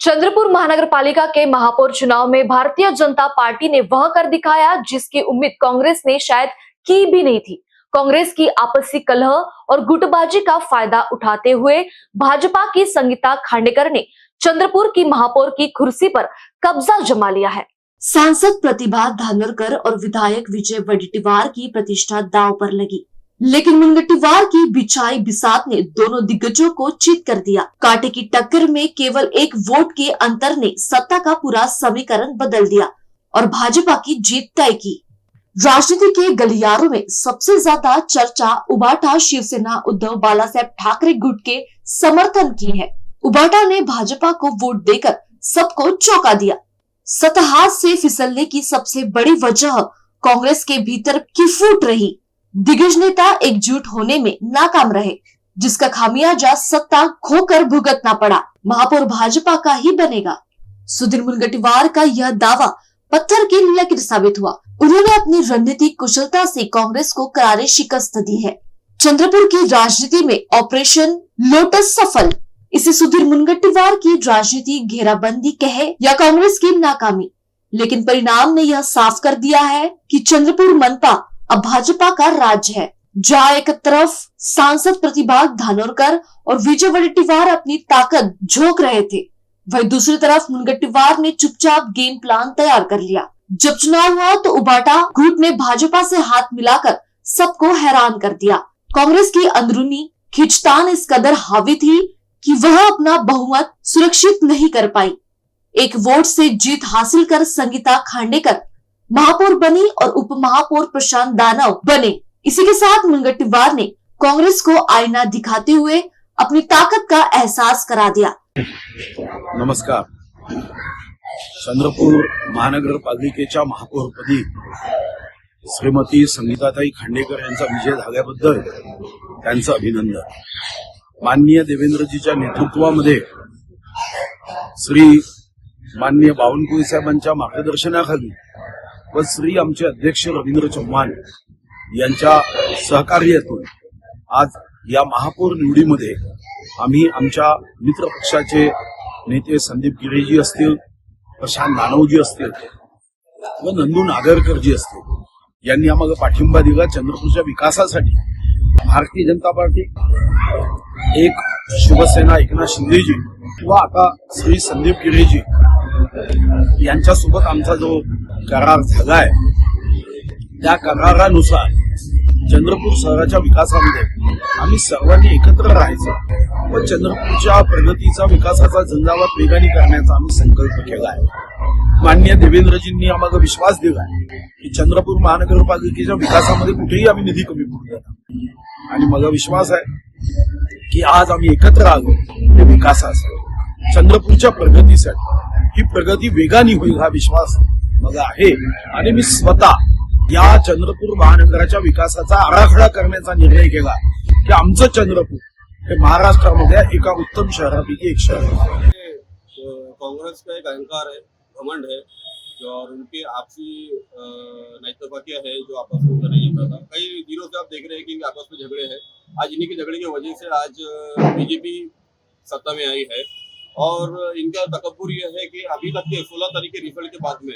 चंद्रपुर महानगर पालिका के महापौर चुनाव में भारतीय जनता पार्टी ने वह कर दिखाया जिसकी उम्मीद कांग्रेस ने शायद की भी नहीं थी। कांग्रेस की आपसी कलह और गुटबाजी का फायदा उठाते हुए भाजपा की संगीता खांडेकर ने चंद्रपुर की महापौर की कुर्सी पर कब्जा जमा लिया है। सांसद प्रतिभा धानोरकर और विधायक विजय वडेट्टीवार की प्रतिष्ठा दांव पर लगी, लेकिन मुनगंटीवार की बिछाई बिसात ने दोनों दिग्गजों को चित कर दिया। कांटे की टक्कर में केवल एक वोट के अंतर ने सत्ता का पूरा समीकरण बदल दिया और भाजपा की जीत तय की। राजनीति के गलियारों में सबसे ज्यादा चर्चा उबाटा शिवसेना उद्धव बालासाहेब ठाकरे गुट के समर्थन की है। उबाटा ने भाजपा को वोट देकर सबको चौंका दिया। सतह से फिसलने की सबसे बड़ी वजह कांग्रेस के भीतर की फूट रही। दिग्गज नेता एकजुट होने में नाकाम रहे, जिसका खामियाजा सत्ता खोकर भुगतना पड़ा। महापौर भाजपा का ही बनेगा। सुधीर मुनगंटीवार का यह दावा पत्थर की लकीर साबित हुआ। उन्होंने अपनी रणनीतिक कुशलता से कांग्रेस को करारी शिकस्त दी है। चंद्रपुर की राजनीति में ऑपरेशन लोटस सफल। इसे सुधीर मुनगंटीवार की राजनीति घेराबंदी कहे या कांग्रेस की नाकामी, लेकिन परिणाम ने यह साफ कर दिया है कि चंद्रपुर मनपा अब भाजपा का राज्य है। जहाँ एक तरफ सांसद प्रतिभा धानोरकर और विजय वडेट्टीवार अपनी ताकत झोंक रहे थे, वहीं दूसरी तरफ मुनगंटीवार ने चुपचाप गेम प्लान तैयार कर लिया। जब चुनाव हुआ तो उबाटा गुट ने भाजपा से हाथ मिलाकर सबको हैरान कर दिया। कांग्रेस की अंदरूनी खींचतान इस कदर हावी थी कि वह अपना बहुमत सुरक्षित नहीं कर पाई। एक वोट से जीत हासिल कर संगीता खांडेकर महापौर बनी और उप महापौर प्रशांत दानव बने। इसी के साथ मुनगंटीवार ने कांग्रेस को आईना दिखाते हुए अपनी ताकत का एहसास करा दिया। नमस्कार। चंद्रपूर महानगरपालिकेच्या महापौरपदी श्रीमती संगीताताई खांडेकर यांचा विजय झाल्याबद्दल त्यांचं अभिनंदन। माननीय देवेंद्रजीच्या नेतृत्वामध्ये श्री माननीय बावनकुळे साहेबांच्या मार्गदर्शनाखाली व श्री आमचे अध्यक्ष रवींद्र चव्हाण यांच्या सहकार्यातून आज या महापौर निवडीमध्ये आम्ही आमच्या मित्र पक्षाचे नेते संदीप गिरेजी असतील, प्रशांत दानवजी असतील व नंदू नागरकरजी असतील यांनी आम्हाला पाठिंबा दिला। चंद्रपूरच्या विकासासाठी भारतीय जनता पार्टी, एक शिवसेना एकनाथ शिंदेजी व आता श्री संदीप गिरेजी यांच्यासोबत आमचा जो करार झालाय त्या करारानुसार चंद्रपूर शहराच्या विकासामध्ये आम्ही सर्वांनी एकत्र राहायचं व चंद्रपूरच्या प्रगतीचा विकासाचा झंझावात वेगाने करण्याचा आम्ही संकल्प केला आहे। माननीय देवेंद्रजींनी आम्हाला विश्वास दिलाय की चंद्रपूर महानगरपालिकेच्या विकासामध्ये कुठेही आम्ही निधी कमी पडू देणार आणि मला विश्वास आहे की आज आम्ही एकत्र आलो ते विकासासाठी, चंद्रपूरच्या प्रगतीसाठी। ही प्रगती वेगाने होईल हा विश्वास मला आहे आणि मी स्वतः या चंद्रपूर महानगराच्या विकासाचा आराखडा करण्याचा निर्णय केला की आमचं चंद्रपूर हे महाराष्ट्रामध्ये एका उत्तम शहरापैकी एक शहर है। कांग्रेस का एक अहंकार है, घमंड है और उनकी आपसी नैतिकता है जो आपस में नहीं होता था। कई दिनों से आप देख रहे हैं कि आपस में झगड़े हैं। आज इन्हीं के झगड़े की वजह से आज बीजेपी सत्ता में आई है और इनका तकब्बुर यह है कि अभी तक के 16 तारीख के रिजल्ट के बाद में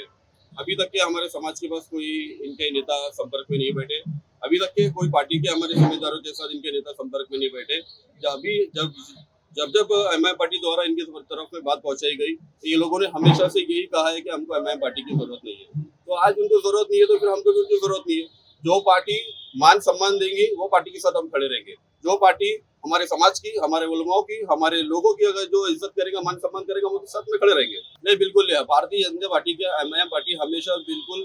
अभी तक के हमारे समाज के पास कोई इनके नेता संपर्क में नहीं बैठे। अभी तक के कोई पार्टी के हमारे जिम्मेदारों के साथ इनके नेता संपर्क में नहीं बैठे। जब एमआईएम पार्टी द्वारा इनकी तरफ में बात पहुंचाई गई तो ये लोगों ने हमेशा से यही कहा है कि हमको एमआईएम पार्टी की जरूरत नहीं है। तो आज उनको जरूरत नहीं है तो फिर हमको भी उनकी जरूरत नहीं है। जो पार्टी मान सम्मान देंगी वो पार्टी के साथ हम खड़े रहेंगे। जो पार्टी हमारे समाज की, हमारे उलमाओं की, हमारे लोगों की अगर जो इज्जत करेगा, मान सम्मान करेगा, वो साथ में खड़े रहेंगे। नहीं, बिल्कुल भारतीय जनता पार्टी के एमआईएम पार्टी हमेशा बिल्कुल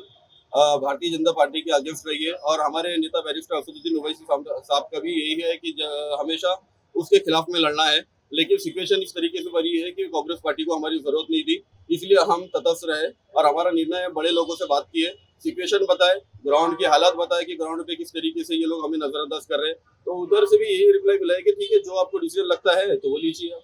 भारतीय जनता पार्टी के अगेंस्ट रही है और हमारे नेता बैरिस्टर असदुद्दीन ओवैसी साहब का भी यही है कि हमेशा उसके खिलाफ में लड़ना है। लेकिन सिचुएशन इस तरीके से बनी है कि कांग्रेस पार्टी को हमारी जरूरत नहीं थी, इसलिए हम तटस्थ रहे और हमारा निर्णय बड़े लोगों से बात की है, सिचुएशन बताए, ग्राउंड की हालात बताए कि ग्राउंड पे किस तरीके से ये लोग हमें नजरअंदाज कर रहे हैं। तो उधर से भी यही रिप्लाई मिला है कि ठीक है, जो आपको डिसीजन लगता है तो वो लीजिए आप।